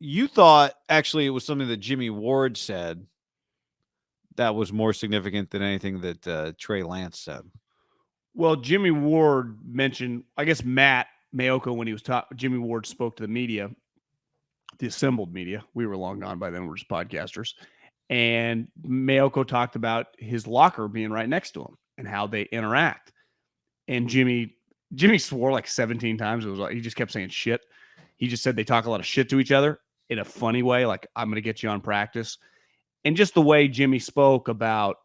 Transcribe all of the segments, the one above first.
you thought actually it was something that Jimmie Ward said that was more significant than anything that Trey Lance said. Well, Jimmie Ward mentioned, I guess Matt Mayoko, when he was Jimmie Ward spoke to the media, the assembled media. We were long gone by then. We're just podcasters. And Mayoko talked about his locker being right next to him and how they interact. And Jimmie swore like 17 times. It was like he just kept saying shit. He just said they talk a lot of shit to each other in a funny way, like I'm going to get you on practice. And just the way Jimmie spoke about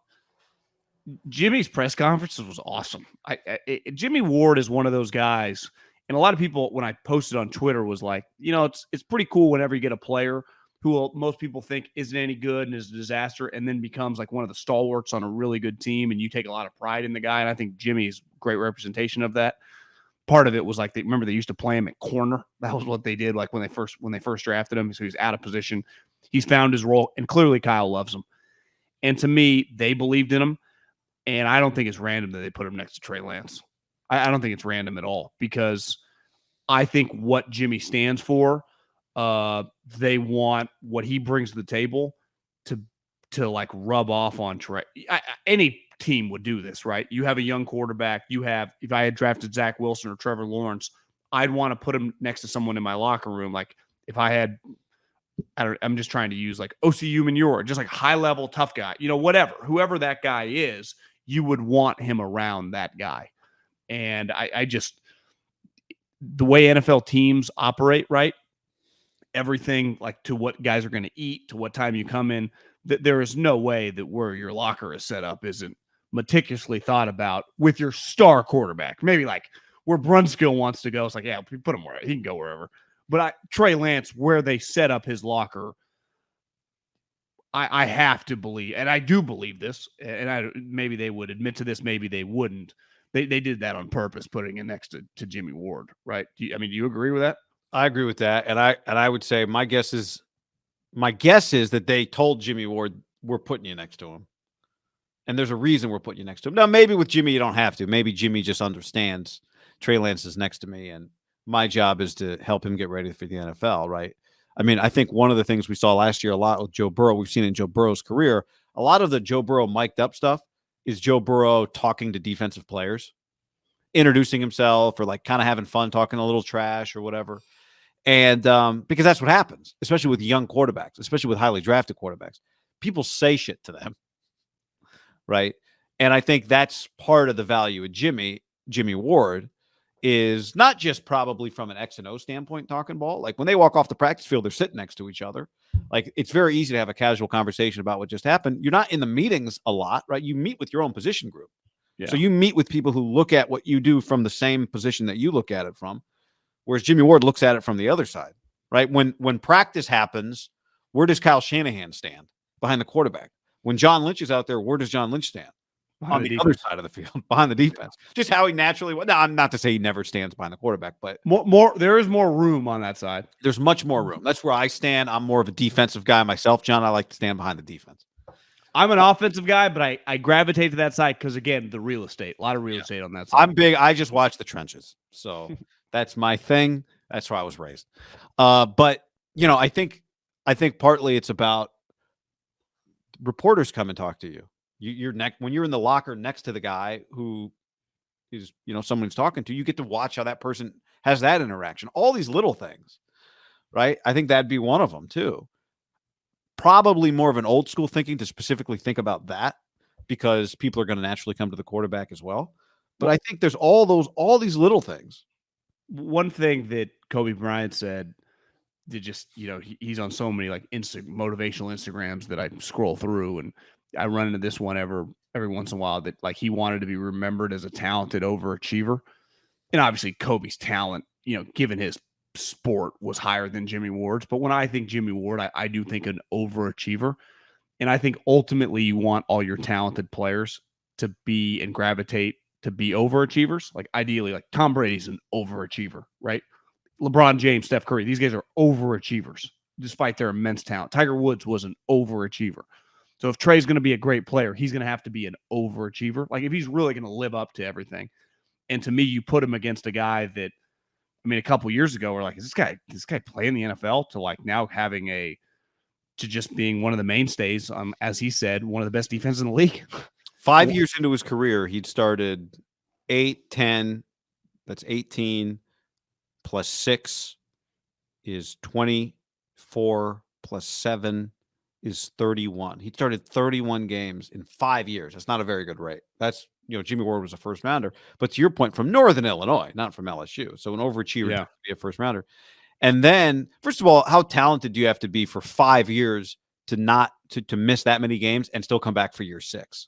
Jimmie's press conferences was awesome. Jimmie Ward is one of those guys, and a lot of people when I posted on Twitter was like, it's pretty cool whenever you get a player who most people think isn't any good and is a disaster, and then becomes like one of the stalwarts on a really good team, and you take a lot of pride in the guy. And I think Jimmie's a great representation of that. Part of it was like they used to play him at corner. That was what they did, like when they first drafted him. So he's out of position. He's found his role, and clearly Kyle loves him. And to me, they believed in him. And I don't think it's random that they put him next to Trey Lance. I don't think it's random at all, because I think what Jimmie stands for, they want what he brings to the table to like rub off on Trey. Any team would do this, right? You have a young quarterback. If I had drafted Zach Wilson or Trevor Lawrence, I'd want to put him next to someone in my locker room. Like if I had, I'm just trying to use like OCU Manure, just like high level tough guy, whoever that guy is, you would want him around that guy. And I just, the way NFL teams operate, right? Everything like to what guys are going to eat, to what time you come in, there is no way that where your locker is set up isn't meticulously thought about with your star quarterback. Maybe like where Brunskill wants to go. It's like, yeah, put him where he can go wherever. But Trey Lance, where they set up his locker, I have to believe, and I do believe this, and maybe they would admit to this, maybe they wouldn't. They did that on purpose, putting it next to Jimmie Ward, right? Do you agree with that? I agree with that, and I would say my guess is that they told Jimmie Ward, we're putting you next to him, and there's a reason we're putting you next to him. Now, maybe with Jimmie you don't have to. Maybe Jimmie just understands Trey Lance is next to me, and my job is to help him get ready for the NFL, right? I mean, I think one of the things we saw last year a lot with Joe Burrow, we've seen in Joe Burrow's career, a lot of the Joe Burrow mic'd up stuff is Joe Burrow talking to defensive players, introducing himself, or like kind of having fun, talking a little trash or whatever. And because that's what happens, especially with young quarterbacks, especially with highly drafted quarterbacks. People say shit to them, right? And I think that's part of the value of Jimmie Ward, is not just probably from an X and O standpoint talking ball. Like when they walk off the practice field, they're sitting next to each other. Like it's very easy to have a casual conversation about what just happened. You're not in the meetings a lot, right? You meet with your own position group. Yeah. So you meet with people who look at what you do from the same position that you look at it from, whereas Jimmie Ward looks at it from the other side, right? When practice happens, where does Kyle Shanahan stand? Behind the quarterback. When John Lynch is out there, where does John Lynch stand? On the other side of the field, behind the defense. Just how he naturally. No, I'm not to say he never stands behind the quarterback, but there is more room on that side. There's much more room. That's where I stand. I'm more of a defensive guy myself, John. I like to stand behind the defense. I'm an offensive guy, but I gravitate to that side because, again, the real estate. A lot of real estate on that side. I'm big. I just watch the trenches, so that's my thing. That's where I was raised. But I think partly it's about reporters come and talk to you. When you're in the locker next to the guy who is, someone who's talking to, you get to watch how that person has that interaction. All these little things, right? I think that'd be one of them too. Probably more of an old school thinking to specifically think about that, because people are going to naturally come to the quarterback as well. But I think there's all these little things. One thing that Kobe Bryant said, that just, he's on so many like motivational Instagrams that I scroll through, and I run into this one every once in a while, that like he wanted to be remembered as a talented overachiever. And obviously Kobe's talent, given his sport, was higher than Jimmie Ward's. But when I think Jimmie Ward, I do think an overachiever. And I think ultimately you want all your talented players to be and gravitate to be overachievers. Like ideally, like Tom Brady's an overachiever, right? LeBron James, Steph Curry, these guys are overachievers despite their immense talent. Tiger Woods was an overachiever. So if Trey's going to be a great player, he's going to have to be an overachiever. Like if he's really going to live up to everything. And to me, you put him against a guy that I mean, a couple years ago, we're like, is this guy playing the NFL to like now having to just being one of the mainstays, as he said, one of the best defenses in the league. 5 years into his career, he'd started 8, 10. That's 18 plus 6 is 24 plus 7 is 31. He started 31 games in 5 years. That's not a very good rate. That's, Jimmie Ward was a first rounder. But to your point, from Northern Illinois, not from LSU. So an overachiever to be a first rounder. And then, first of all, how talented do you have to be for 5 years to not to miss that many games and still come back for year 6?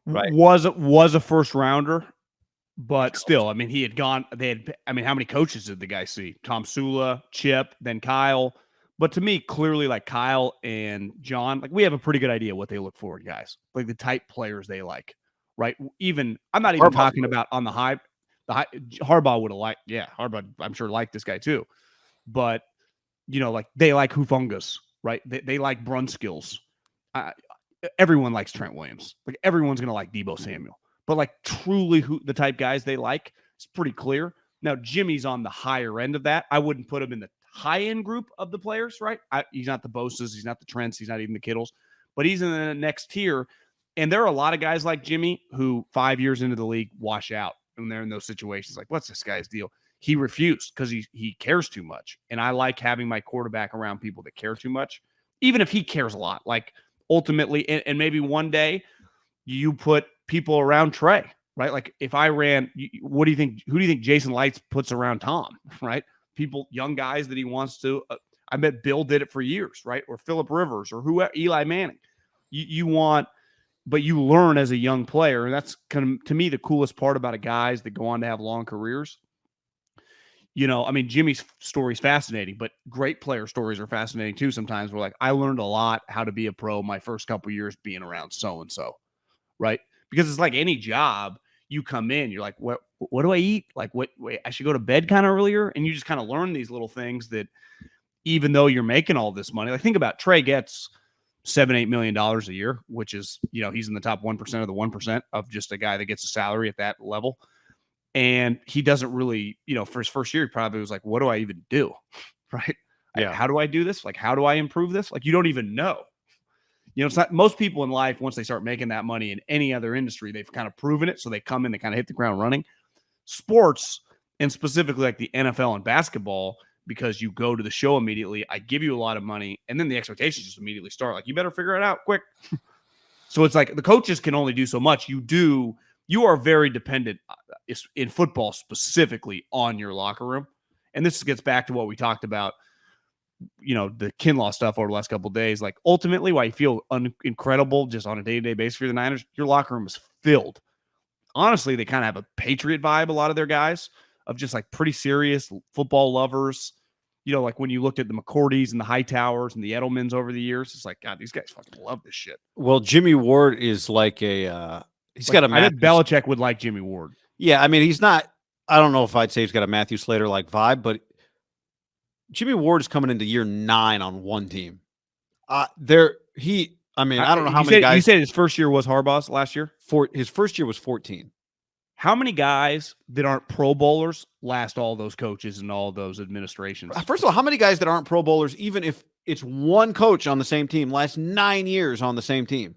Right. Was a first rounder, but still, I mean, he had gone. How many coaches did the guy see? Tom Sula, Chip, then Kyle. But to me, clearly, like Kyle and John, like we have a pretty good idea what they look for in guys, like the type players they like, right? Even I'm not even talking about on the high. Harbaugh would have liked, Harbaugh, I'm sure liked this guy too, but like they like Hufungas, right? They like Brunskills. Everyone likes Trent Williams. Like everyone's gonna like Deebo Samuel, but like truly the type guys they like, it's pretty clear. Now Jimmy's on the higher end of that. I wouldn't put him in the high end group of the players, right? He's not the Bosas, he's not the Trents, he's not even the Kittles, but he's in the next tier. And there are a lot of guys like Jimmie who 5 years into the league wash out when they're in those situations. Like, what's this guy's deal? He refused because he cares too much. And I like having my quarterback around people that care too much, even if he cares a lot. Like ultimately, and maybe one day you put people around Trey, right? Like if I ran, what do you think? Who do you think Jason Lights puts around Tom, right? People, young guys that he wants to. I bet Bill did it for years, right? Or Phillip Rivers or whoever, Eli Manning. You want, but you learn as a young player, and that's kind of to me the coolest part about guys that go on to have long careers. I mean, Jimmy's story is fascinating, but great player stories are fascinating too. Sometimes we're like, I learned a lot how to be a pro my first couple of years being around so and so, right? Because it's like any job. You come in, you're like, what do I eat? Like, I should go to bed kind of earlier. And you just kind of learn these little things that even though you're making all this money, like think about Trey gets $7-8 million a year, which is, he's in the top 1% of the 1% of just a guy that gets a salary at that level. And he doesn't really, for his first year, he probably was like, what do I even do? Right. Yeah. How do I do this? Like, how do I improve this? Like, you don't even know. It's not most people in life, once they start making that money in any other industry, they've kind of proven it. So they come in, they kind of hit the ground running. Sports, and specifically like the NFL and basketball, because you go to the show immediately, I give you a lot of money, and then the expectations just immediately start. Like, you better figure it out quick. So it's like the coaches can only do so much. You are very dependent in football specifically on your locker room. And this gets back to what we talked about, the Kinlaw stuff over the last couple of days. Like ultimately why you feel incredible just on a day-to-day basis for the Niners, your locker room is filled. Honestly, they kind of have a Patriot vibe, a lot of their guys, of just like pretty serious football lovers. Like when you looked at the McCourties and the Hightowers and the Edelmans over the years, it's like, God, these guys fucking love this shit. Well, Jimmie Ward is like he's like, got a I bet Belichick would like Jimmie Ward. Yeah, I mean, he's not, I don't know if I'd say he's got a Matthew Slater-like vibe, but Jimmie Ward is coming into year 9 on one team. I don't know how many guys. You said his first year was Harbaugh's last year? His first year was 14. How many guys that aren't Pro Bowlers last all those coaches and all those administrations? First of all, how many guys that aren't Pro Bowlers, even if it's one coach on the same team, last 9 years on the same team?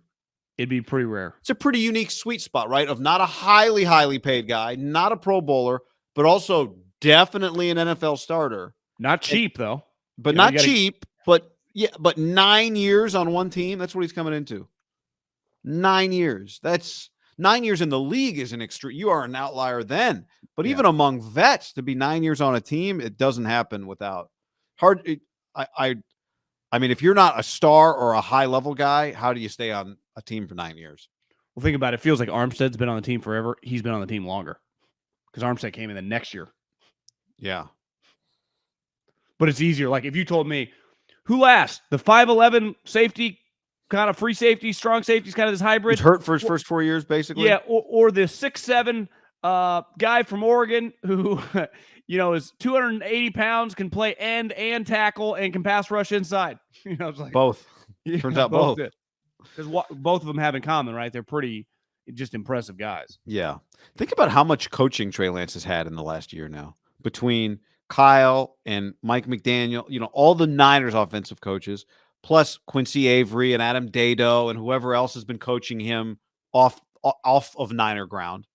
It'd be pretty rare. It's a pretty unique sweet spot, right? Of not a highly, highly paid guy, not a Pro Bowler, but also definitely an NFL starter. Not cheap, though. But not cheap, but 9 years on one team, that's what he's coming into. 9 years. That's 9 years in the league is an extreme. You are an outlier then. But even among vets, to be 9 years on a team, it doesn't happen without I mean, if you're not a star or a high-level guy, how do you stay on a team for 9 years? Well, think about it. It feels like Armstead's been on the team forever. He's been on the team longer because Armstead came in the next year. Yeah. But it's easier. Like if you told me, who last? The 5'11" safety, kind of free safety, strong safety, kind of this hybrid. He's hurt for his first 4 years, basically. Yeah, or the 6'7" guy from Oregon who, is 280 pounds, can play end and tackle, and can pass rush inside. It's like both. Turns out both. Because both of them have in common, right? They're pretty just impressive guys. Yeah. Think about how much coaching Trey Lance has had in the last year now. Between Kyle and Mike McDaniel, all the Niners offensive coaches, plus Quincy Avery and Adam Dado and whoever else has been coaching him off of Niner ground.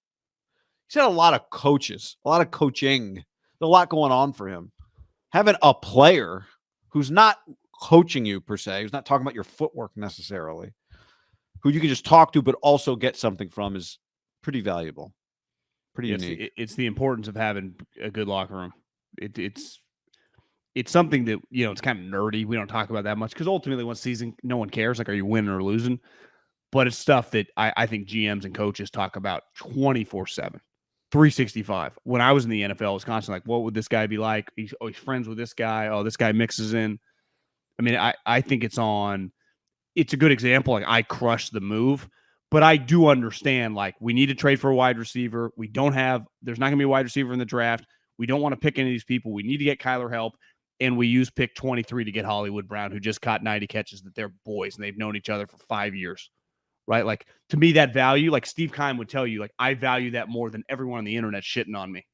He's had a lot of coaches, a lot of coaching, there's a lot going on for him. Having a player who's not coaching you per se, who's not talking about your footwork necessarily, who you can just talk to but also get something from is pretty valuable, pretty unique. It's the importance of having a good locker room. It's something that, it's kind of nerdy. We don't talk about that much because ultimately one season, no one cares. Like, are you winning or losing? But it's stuff that I think GMs and coaches talk about 24/7. 365. When I was in the NFL, it was constantly like, what would this guy be like? He's always friends with this guy. Oh, this guy mixes in. I mean, I think it's a good example. Like, I crushed the move, but I do understand, like, we need to trade for a wide receiver. There's not going to be a wide receiver in the draft. We don't want to pick any of these people. We need to get Kyler help. And we use pick 23 to get Hollywood Brown, who just caught 90 catches, that they're boys and they've known each other for 5 years. Right? Like, to me, that value, like Steve Keim would tell you, like, I value that more than everyone on the internet shitting on me.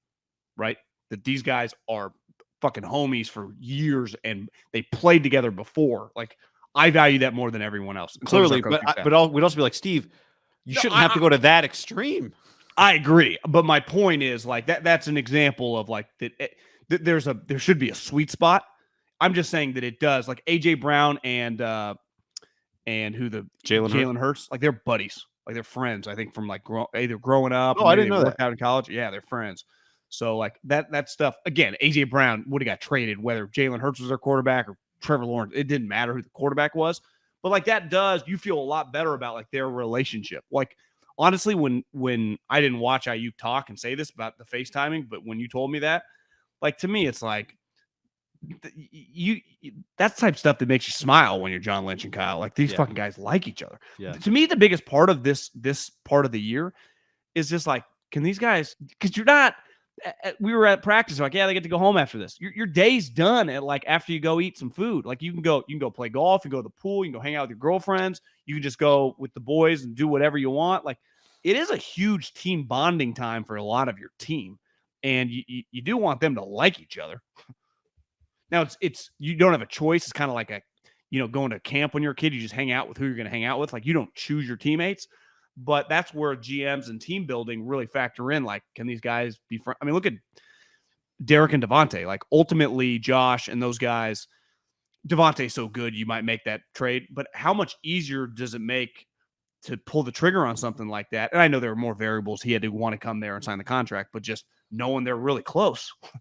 Right? That these guys are fucking homies for years and they played together before. Like, I value that more than everyone else. Clearly, but we'd also be like, Steve, you shouldn't have to go to that extreme. I agree. But my point is, like, that's an example of, like, there should be a sweet spot. I'm just saying that it does. Like, AJ Brown and Jalen Hurts, like, they're buddies, like, they're friends. I think from, like, either growing up. Oh, I didn't know that. Out in college, yeah, they're friends. So, like, that stuff. Again, AJ Brown would have got traded whether Jalen Hurts was their quarterback or Trevor Lawrence. It didn't matter who the quarterback was, but, like, you feel a lot better about, like, their relationship. Like, honestly, when I didn't watch IU talk and say this about the FaceTiming, but when you told me that, like, to me, it's like, that's the type of stuff that makes you smile when you're John Lynch and Kyle. Like, these fucking guys like each other. Yeah. To me, the biggest part of this part of the year is just like, can these guys, because you're not, we were at practice, like, yeah, they get to go home after this. Your day's done at, like, after you go eat some food. Like, you can go play golf, you can go to the pool, you can go hang out with your girlfriends, you can just go with the boys and do whatever you want. Like, it is a huge team bonding time for a lot of your team. And you do want them to like each other. Now, it's you don't have a choice. It's kind of like going to camp when you're a kid. You just hang out with who you're going to hang out with. Like, you don't choose your teammates, but that's where GMs and team building really factor in. Like, can these guys be friends? I mean, look at Derek and Devontae. Like, ultimately, Josh and those guys, Devontae's so good, you might make that trade, but how much easier does it make to pull the trigger on something like that? And I know there were more variables. He had to want to come there and sign the contract, but just knowing they're really close.